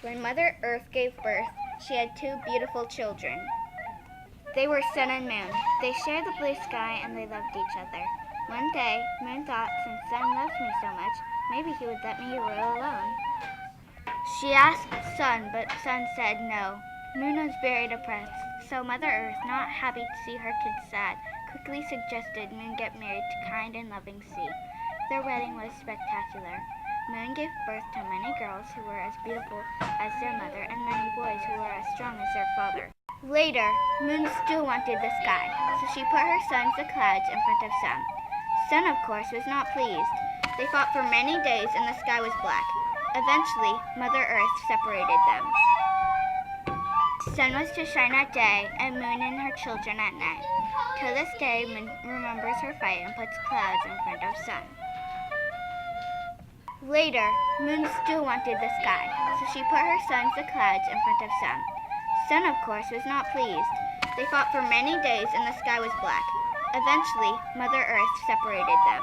When Mother Earth gave birth, she had two beautiful children. They were Sun and Moon. They shared the blue sky and they loved each other. One day, Moon thought, since Sun loves me so much, maybe he would let me rule alone. She asked Sun, but Sun said no. Moon was very depressed, so Mother Earth, not happy to see her kids sad, quickly suggested Moon get married to kind and loving Sea. Their wedding was spectacular. Moon gave birth to many girls who were as beautiful as their mother and many boys who were as strong as their father. Later, Moon still wanted the sky, so she put her sons, the clouds, in front of Sun. Sun, of course, was not pleased. They fought for many days and the sky was black. Eventually, Mother Earth separated them. Sun was to shine at day and Moon and her children at night. To this day, Moon remembers her fight and puts clouds in front of Sun. Later, Moon still wanted the sky, so she put her sons, the clouds, in front of Sun. Sun, of course, was not pleased. They fought for many days and the sky was black. Eventually, Mother Earth separated them.